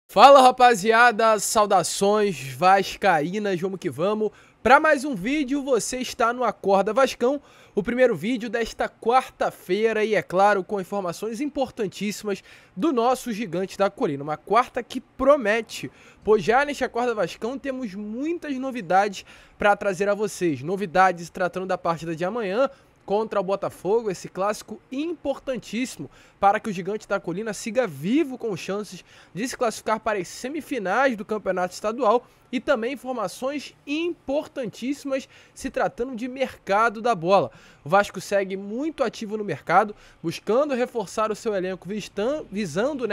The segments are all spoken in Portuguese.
Fala rapaziada, saudações vascaínas, vamos que vamos. Para mais um vídeo, você está no Acorda Vascão, o primeiro vídeo desta quarta-feira e é claro, com informações importantíssimas do nosso gigante da colina. Uma quarta que promete, pois já neste Acorda Vascão temos muitas novidades para trazer a vocês. Novidades tratando da partida de amanhã contra o Botafogo, esse clássico importantíssimo para que o Gigante da Colina siga vivo com chances de se classificar para as semifinais do Campeonato Estadual e também informações importantíssimas se tratando de mercado da bola. O Vasco segue muito ativo no mercado, buscando reforçar o seu elenco, visando,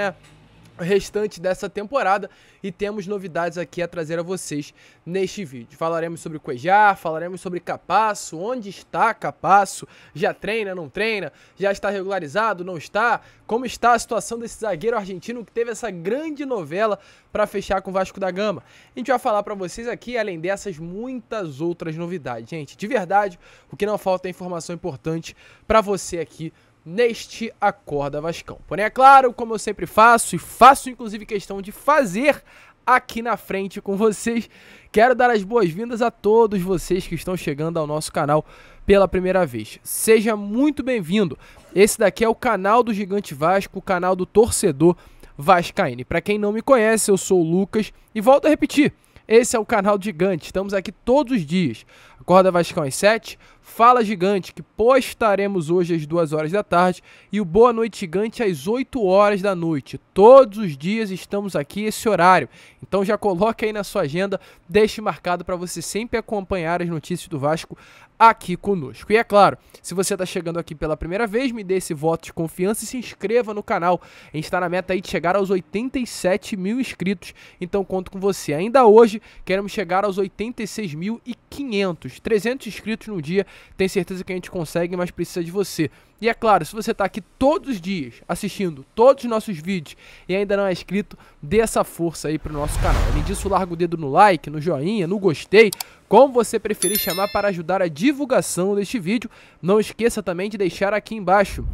o restante dessa temporada, e temos novidades aqui a trazer a vocês neste vídeo. Falaremos sobre o Cuéllar, falaremos sobre Capasso, onde está Capasso, já treina, não treina, já está regularizado, não está, como está a situação desse zagueiro argentino que teve essa grande novela para fechar com o Vasco da Gama. A gente vai falar para vocês aqui, além dessas, muitas outras novidades. Gente, de verdade, o que não falta é informação importante para você aqui neste Acorda Vascão. Porém, é claro, como eu sempre faço, e faço inclusive questão de fazer aqui na frente com vocês, quero dar as boas-vindas a todos vocês que estão chegando ao nosso canal pela primeira vez. Seja muito bem-vindo. Esse daqui é o canal do Gigante Vasco, o canal do torcedor vascaíno. Para quem não me conhece, eu sou o Lucas e volto a repetir, esse é o canal do Gigante, estamos aqui todos os dias. Acorda Vascão às 7, Fala Gigante, que postaremos hoje às 2 horas da tarde, e o Boa Noite Gigante às 8 horas da noite. Todos os dias estamos aqui esse horário, então já coloque aí na sua agenda, deixe marcado para você sempre acompanhar as notícias do Vasco aqui conosco. E é claro, se você está chegando aqui pela primeira vez, me dê esse voto de confiança e se inscreva no canal. A gente está na meta aí de chegar aos 87 mil inscritos, então conto com você. Ainda hoje, queremos chegar aos 86.500, 300 inscritos no dia. Tenho certeza que a gente consegue, mas precisa de você. E é claro, se você está aqui todos os dias assistindo todos os nossos vídeos e ainda não é inscrito, dê essa força aí pro nosso canal. Além disso, larga o dedo no like, no joinha, no gostei, como você preferir chamar, para ajudar a divulgação deste vídeo. Não esqueça também de deixar aqui embaixo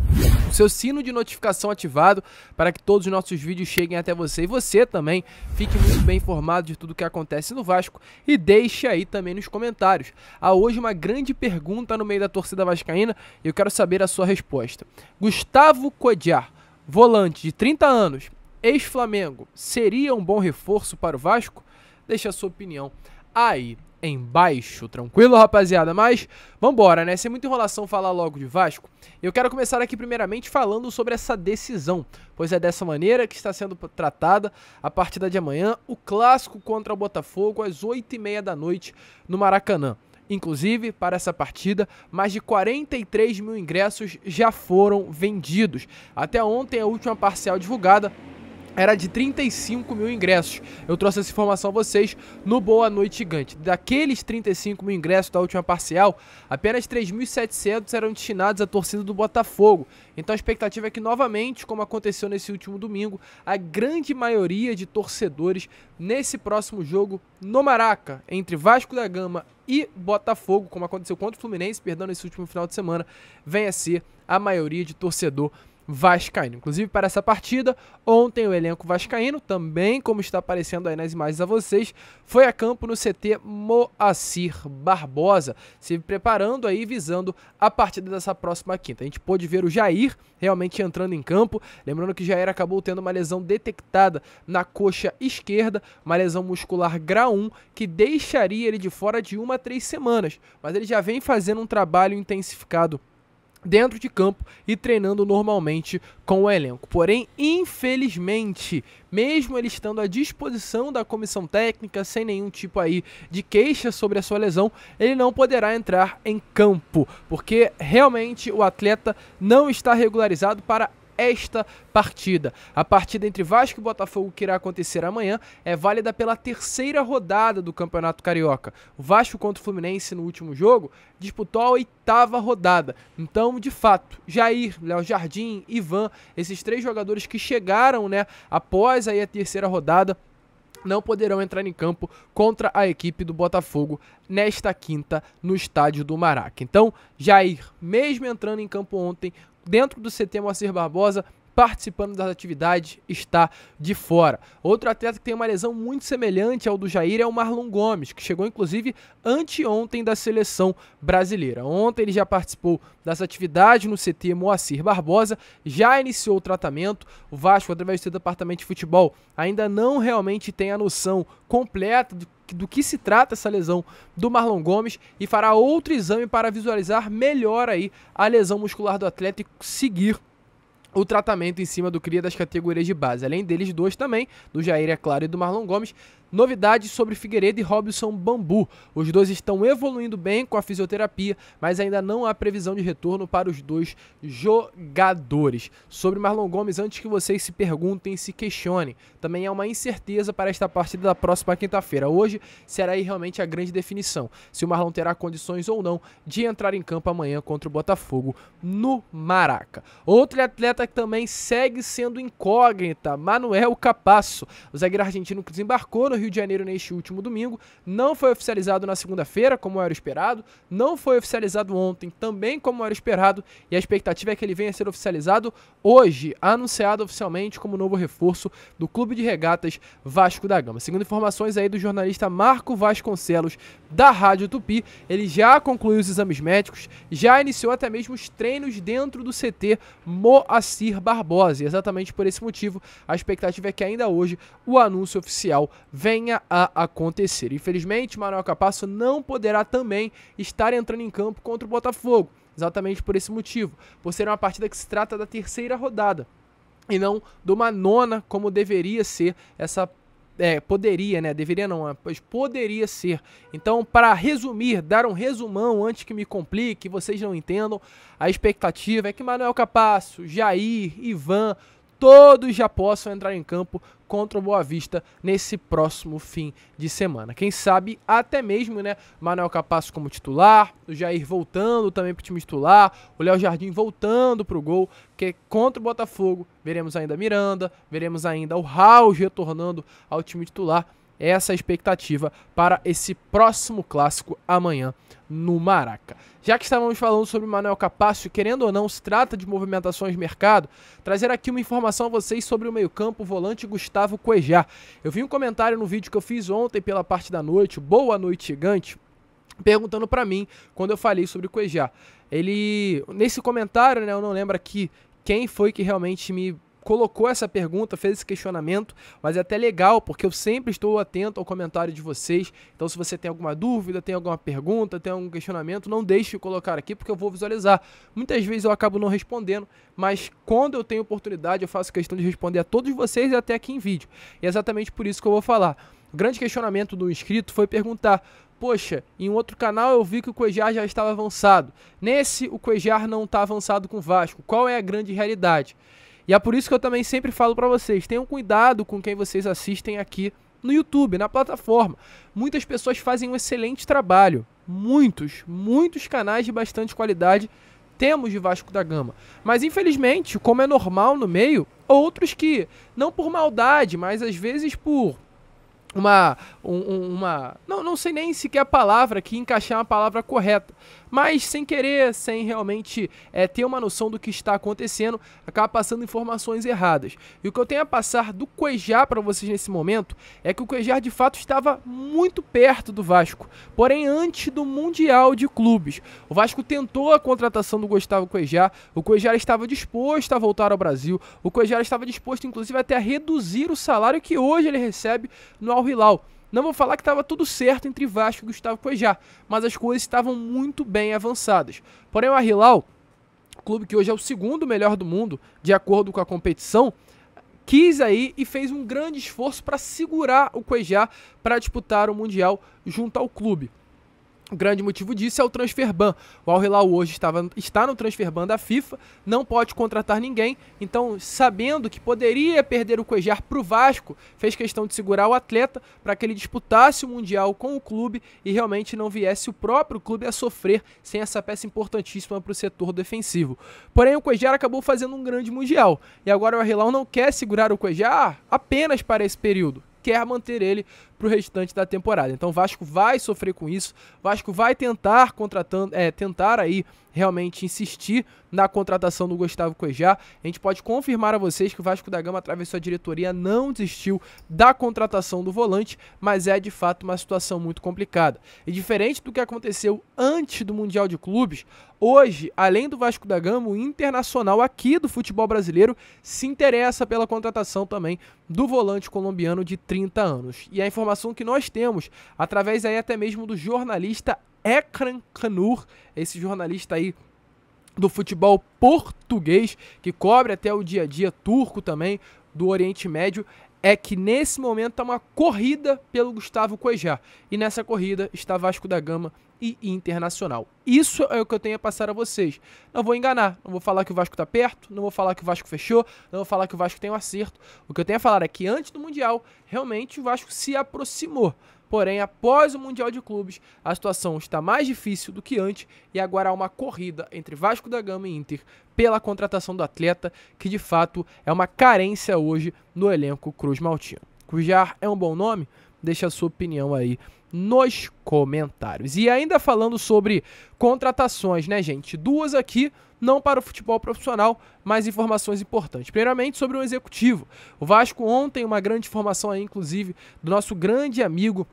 o seu sino de notificação ativado para que todos os nossos vídeos cheguem até você. E você também fique muito bem informado de tudo que acontece no Vasco. E deixe aí também nos comentários. Há hoje uma grande pergunta no meio da torcida vascaína e eu quero saber a sua resposta. Gustavo Cuéllar, volante de 30 anos, ex-Flamengo, seria um bom reforço para o Vasco? Deixe a sua opinião aí embaixo, tranquilo, rapaziada? Mas vambora, né? Sem muita enrolação, falar logo de Vasco. Eu quero começar aqui primeiramente falando sobre essa decisão, pois é dessa maneira que está sendo tratada a partida de amanhã, o clássico contra o Botafogo às 8h30 da noite no Maracanã. Inclusive, para essa partida, mais de 43 mil ingressos já foram vendidos. Até ontem, a última parcial divulgada era de 35 mil ingressos. Eu trouxe essa informação a vocês no Boa Noite Gigante. Daqueles 35 mil ingressos da última parcial, apenas 3.700 eram destinados à torcida do Botafogo. Então a expectativa é que novamente, como aconteceu nesse último domingo, a grande maioria de torcedores nesse próximo jogo no Maraca, entre Vasco da Gama e Botafogo, como aconteceu contra o Fluminense, perdão, nesse último final de semana, venha a ser a maioria de torcedor vascaíno. Inclusive, para essa partida, ontem o elenco vascaíno, também como está aparecendo aí nas imagens a vocês, foi a campo no CT Moacir Barbosa, se preparando aí, visando a partida dessa próxima quinta. A gente pôde ver o Jair realmente entrando em campo, lembrando que o Jair acabou tendo uma lesão detectada na coxa esquerda, uma lesão muscular grau 1, que deixaria ele de fora de 1 a 3 semanas, mas ele já vem fazendo um trabalho intensificado dentro de campo e treinando normalmente com o elenco. Porém, infelizmente, mesmo ele estando à disposição da comissão técnica, sem nenhum tipo aí de queixa sobre a sua lesão, ele não poderá entrar em campo, porque realmente o atleta não está regularizado para esta partida. A partida entre Vasco e Botafogo, que irá acontecer amanhã, é válida pela terceira rodada do Campeonato Carioca. O Vasco contra o Fluminense no último jogo disputou a 8ª rodada. Então, de fato, Jair, Léo Jardim, Ivan, esses 3 jogadores que chegaram, após aí a terceira rodada, não poderão entrar em campo contra a equipe do Botafogo nesta quinta no estádio do Maraca. Então, Jair, mesmo entrando em campo ontem, dentro do CT Moacir Barbosa, participando das atividades, está de fora. Outro atleta que tem uma lesão muito semelhante ao do Jair é o Marlon Gomes, que chegou inclusive anteontem da seleção brasileira. Ontem ele já participou das atividades no CT Moacir Barbosa, já iniciou o tratamento. O Vasco, através do seu departamento de futebol, ainda não realmente tem a noção completa do que se trata essa lesão do Marlon Gomes e fará outro exame para visualizar melhor aí a lesão muscular do atleta e seguir o tratamento em cima do cria das categorias de base. Além deles dois também, do Jair, é claro, e do Marlon Gomes, novidades sobre Figueiredo e Robson Bambu. Os dois estão evoluindo bem com a fisioterapia, mas ainda não há previsão de retorno para os dois jogadores. Sobre Marlon Gomes, antes que vocês se perguntem e se questionem, também há uma incerteza para esta partida da próxima quinta-feira. Hoje será aí realmente a grande definição, se o Marlon terá condições ou não de entrar em campo amanhã contra o Botafogo no Maraca. Outro atleta que também segue sendo incógnita, Manuel Capasso, o zagueiro argentino que desembarcou no Rio de Janeiro neste último domingo, não foi oficializado na segunda-feira, como era esperado, não foi oficializado ontem, também como era esperado, e a expectativa é que ele venha a ser oficializado hoje, anunciado oficialmente como novo reforço do Clube de Regatas Vasco da Gama. Segundo informações aí do jornalista Marco Vasconcelos, da Rádio Tupi, ele já concluiu os exames médicos, já iniciou até mesmo os treinos dentro do CT Moacir Barbosa, e exatamente por esse motivo, a expectativa é que ainda hoje o anúncio oficial venha a acontecer. Infelizmente, Manuel Capasso não poderá também estar entrando em campo contra o Botafogo, exatamente por esse motivo, por ser uma partida que se trata da terceira rodada, e não de uma nona, como deveria ser essa poderia, né? Deveria não, mas poderia ser. Então, para resumir, dar um resumão antes que me complique, vocês não entendam, a expectativa é que Manuel Capasso, Jair, Ivan, todos já possam entrar em campo contra o Boa Vista nesse próximo fim de semana. Quem sabe até mesmo, né, Manuel Capasso como titular, o Jair voltando também para o time titular, o Léo Jardim voltando para o gol, porque contra o Botafogo veremos ainda Miranda, veremos ainda o Raul retornando ao time titular. Essa é a expectativa para esse próximo clássico amanhã no Maraca. Já que estávamos falando sobre Manuel Capasso, querendo ou não, se trata de movimentações de mercado, trazer aqui uma informação a vocês sobre o meio-campo, o volante Gustavo Cuejar. Eu vi um comentário no vídeo que eu fiz ontem pela parte da noite, Boa Noite Gigante, perguntando para mim quando eu falei sobre o Cuejar. Ele, nesse comentário, né, eu não lembro aqui quem foi que realmente me colocou essa pergunta, fez esse questionamento, mas é até legal, porque eu sempre estou atento ao comentário de vocês. Então, se você tem alguma dúvida, tem alguma pergunta, tem algum questionamento, não deixe de colocar aqui, porque eu vou visualizar. Muitas vezes eu acabo não respondendo, mas quando eu tenho oportunidade, eu faço questão de responder a todos vocês e até aqui em vídeo. E é exatamente por isso que eu vou falar. O grande questionamento do inscrito foi perguntar: poxa, em outro canal eu vi que o Cuejar já estava avançado. Nesse, o Cuejar não está avançado com o Vasco. Qual é a grande realidade? E é por isso que eu também sempre falo para vocês, tenham cuidado com quem vocês assistem aqui no YouTube, na plataforma. Muitas pessoas fazem um excelente trabalho, muitos canais de bastante qualidade temos de Vasco da Gama. Mas infelizmente, como é normal no meio, outros que, não por maldade, mas às vezes por não sei nem sequer a palavra aqui, encaixar uma palavra correta, mas sem querer, sem realmente ter uma noção do que está acontecendo, acaba passando informações erradas. E o que eu tenho a passar do Cuejar para vocês nesse momento é que o Cuejar de fato estava muito perto do Vasco, porém antes do Mundial de Clubes. O Vasco tentou a contratação do Gustavo Cuejar, o Cuejar estava disposto a voltar ao Brasil, o Cuejar estava disposto inclusive até a reduzir o salário que hoje ele recebe no Al Hilal. Não vou falar que estava tudo certo entre Vasco e Gustavo Cuejar, mas as coisas estavam muito bem avançadas. Porém, o Al Hilal, clube que hoje é o segundo melhor do mundo, de acordo com a competição, quis aí e fez um grande esforço para segurar o Cuejar para disputar o Mundial junto ao clube. O grande motivo disso é o transfer ban. O Al Hilal hoje está no transfer ban da FIFA, não pode contratar ninguém, então sabendo que poderia perder o Cuejar para o Vasco, fez questão de segurar o atleta para que ele disputasse o Mundial com o clube e realmente não viesse o próprio clube a sofrer sem essa peça importantíssima para o setor defensivo. Porém, o Cuejar acabou fazendo um grande Mundial e agora o Al Hilal não quer segurar o Cuejar apenas para esse período, quer manter ele para o restante da temporada. Então o Vasco vai sofrer com isso, o Vasco vai tentar realmente insistir na contratação do Gustavo Cuejá. A gente pode confirmar a vocês que o Vasco da Gama, através de sua diretoria, não desistiu da contratação do volante, mas é de fato uma situação muito complicada. E diferente do que aconteceu antes do Mundial de Clubes, hoje, além do Vasco da Gama, o Internacional aqui do futebol brasileiro se interessa pela contratação também do volante colombiano de 30 anos. E a informação que nós temos, através aí até mesmo do jornalista Ekran Kanur, esse jornalista aí do futebol português, que cobre até o dia a dia turco também, do Oriente Médio, é que nesse momento está uma corrida pelo Gustavo Cuejá. E nessa corrida está Vasco da Gama e Internacional. Isso é o que eu tenho a passar a vocês. Não vou enganar, não vou falar que o Vasco está perto, não vou falar que o Vasco fechou, não vou falar que o Vasco tem um acerto. O que eu tenho a falar é que antes do Mundial, realmente o Vasco se aproximou. Porém, após o Mundial de Clubes, a situação está mais difícil do que antes e agora há uma corrida entre Vasco da Gama e Inter pela contratação do atleta, que de fato é uma carência hoje no elenco cruz-maltino. Cuejá é um bom nome? Deixa a sua opinião aí nos comentários. E ainda falando sobre contratações, né, gente? Duas aqui, não para o futebol profissional, mas informações importantes. Primeiramente, sobre o executivo. O Vasco ontem, uma grande informação aí, inclusive, do nosso grande amigo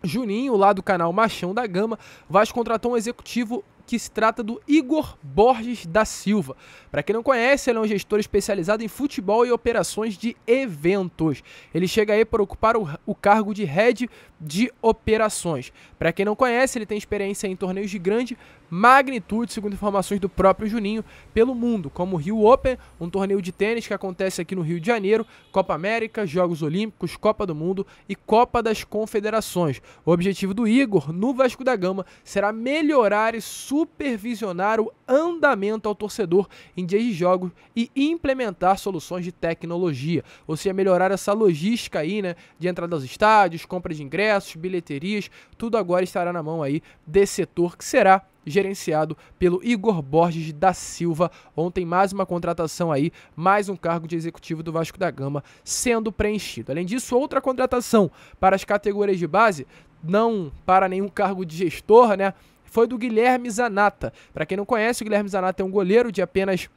Juninho, lá do canal Machão da Gama. O Vasco contratou um executivo que se trata do Igor Borges da Silva. Para quem não conhece, ele é um gestor especializado em futebol e operações de eventos. Ele chega aí para ocupar o cargo de Head de Operações. Para quem não conhece, ele tem experiência em torneios de grande magnitude, segundo informações do próprio Juninho, pelo mundo, como o Rio Open, um torneio de tênis que acontece aqui no Rio de Janeiro, Copa América, Jogos Olímpicos, Copa do Mundo e Copa das Confederações. O objetivo do Igor no Vasco da Gama será melhorar e supervisionar o andamento ao torcedor em dias de jogos e implementar soluções de tecnologia, ou seja, melhorar essa logística aí, né, de entrada aos estádios, compra de ingressos, bilheterias, tudo agora estará na mão aí desse setor que será gerenciado pelo Igor Borges da Silva. Ontem mais uma contratação aí, mais um cargo de executivo do Vasco da Gama sendo preenchido. Além disso, outra contratação para as categorias de base, não para nenhum cargo de gestor, né? Foi do Guilherme Zanata. Para quem não conhece, o Guilherme Zanata é um goleiro de apenas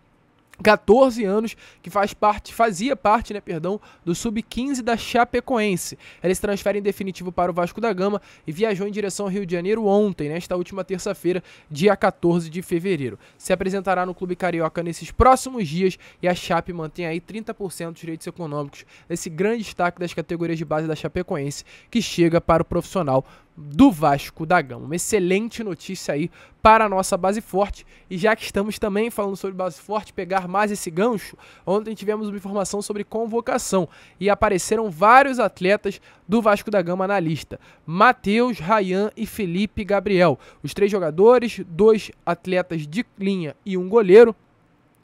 14 anos, que fazia parte, do Sub-15 da Chapecoense. Ele se transfere em definitivo para o Vasco da Gama e viajou em direção ao Rio de Janeiro ontem, nesta última terça-feira, dia 14 de fevereiro. Se apresentará no Clube Carioca nesses próximos dias e a Chape mantém aí 30% dos direitos econômicos desse grande destaque das categorias de base da Chapecoense, que chega para o profissional do Vasco da Gama. Uma excelente notícia aí para a nossa base forte. E já que estamos também falando sobre base forte, pegar mais esse gancho, ontem tivemos uma informação sobre convocação e apareceram vários atletas do Vasco da Gama na lista: Matheus, Rayan e Felipe Gabriel. Os 3 jogadores, 2 atletas de linha e um goleiro,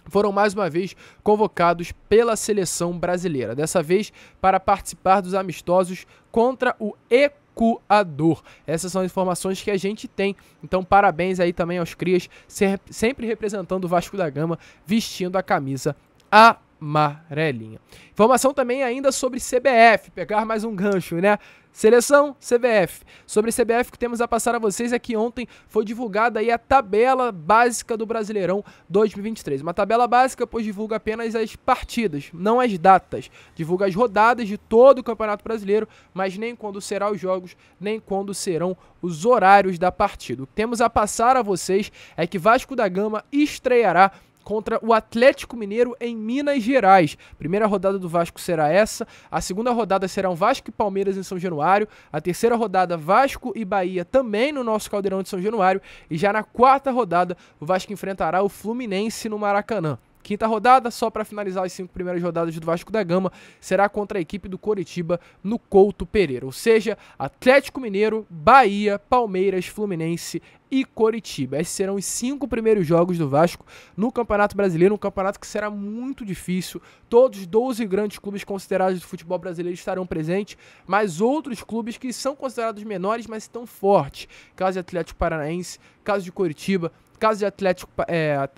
foram mais uma vez convocados pela seleção brasileira, dessa vez para participar dos amistosos contra o Equador. Essas são as informações que a gente tem. Então parabéns aí também aos crias, sempre representando o Vasco da Gama, vestindo a camisa amarelinha. Informação também ainda sobre CBF, pegar mais um gancho, né? Seleção CBF. Sobre CBF, que temos a passar a vocês é que ontem foi divulgada aí a tabela básica do Brasileirão 2023. Uma tabela básica, pois divulga apenas as partidas, não as datas. Divulga as rodadas de todo o Campeonato Brasileiro, mas nem quando serão os jogos, nem quando serão os horários da partida. O que temos a passar a vocês é que Vasco da Gama estreará contra o Atlético Mineiro em Minas Gerais. Primeira rodada do Vasco será essa. A segunda rodada serão Vasco e Palmeiras em São Januário. A terceira rodada, Vasco e Bahia também no nosso Caldeirão de São Januário. E já na quarta rodada, o Vasco enfrentará o Fluminense no Maracanã. Quinta rodada, só para finalizar as 5 primeiras rodadas do Vasco da Gama, será contra a equipe do Coritiba no Couto Pereira. Ou seja, Atlético Mineiro, Bahia, Palmeiras, Fluminense e Coritiba. Esses serão os 5 primeiros jogos do Vasco no Campeonato Brasileiro, um campeonato que será muito difícil. Todos os 12 grandes clubes considerados do futebol brasileiro estarão presentes, mas outros clubes que são considerados menores, mas estão fortes. Caso de Atlético Paranaense, caso de Coritiba, caso de Atlético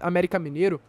América Mineiro,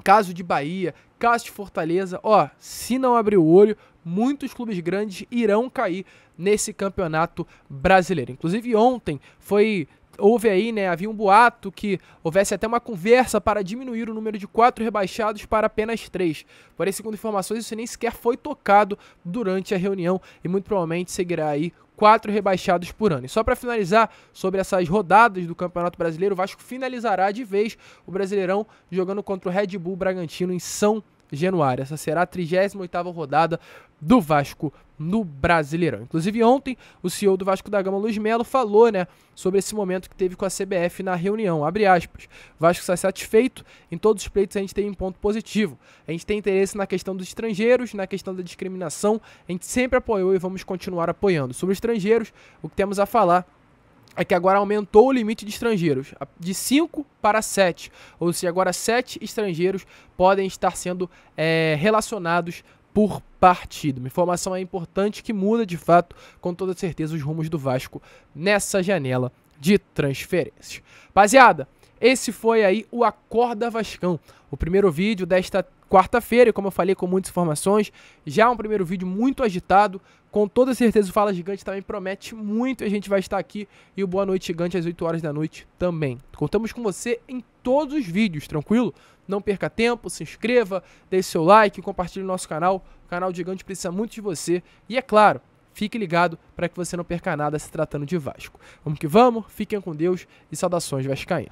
caso de Bahia, caso de Fortaleza. Se não abrir o olho, muitos clubes grandes irão cair nesse campeonato brasileiro. Inclusive ontem foi houve aí, né, havia um boato que houvesse até uma conversa para diminuir o número de 4 rebaixados para apenas 3. Porém, segundo informações, isso nem sequer foi tocado durante a reunião e muito provavelmente seguirá aí 4 rebaixados por ano. E só para finalizar sobre essas rodadas do Campeonato Brasileiro, o Vasco finalizará de vez o Brasileirão jogando contra o Red Bull Bragantino em São Januário. Essa será a 38ª rodada do Vasco no Brasileirão. Inclusive ontem o CEO do Vasco da Gama, Luiz Melo, falou, né, sobre esse momento que teve com a CBF na reunião. Abre aspas. O Vasco está satisfeito, em todos os pleitos a gente tem um ponto positivo. A gente tem interesse na questão dos estrangeiros, na questão da discriminação, a gente sempre apoiou e vamos continuar apoiando. Sobre os estrangeiros, o que temos a falar é que agora aumentou o limite de estrangeiros, de 5 para 7, ou seja, agora 7 estrangeiros podem estar sendo relacionados por partido. Uma informação é importante que muda, de fato, com toda certeza, os rumos do Vasco nessa janela de transferências. Rapaziada, esse foi aí o Acorda Vascão, o primeiro vídeo desta quarta-feira, e como eu falei, com muitas informações, já um primeiro vídeo muito agitado. Com toda certeza o Fala Gigante também promete muito, a gente vai estar aqui, e o Boa Noite Gigante às 8 horas da noite também. Contamos com você em todos os vídeos, tranquilo? Não perca tempo, se inscreva, deixe seu like, compartilhe o nosso canal. O canal Gigante precisa muito de você. E é claro, fique ligado para que você não perca nada se tratando de Vasco. Vamos que vamos, fiquem com Deus e saudações vascaínas.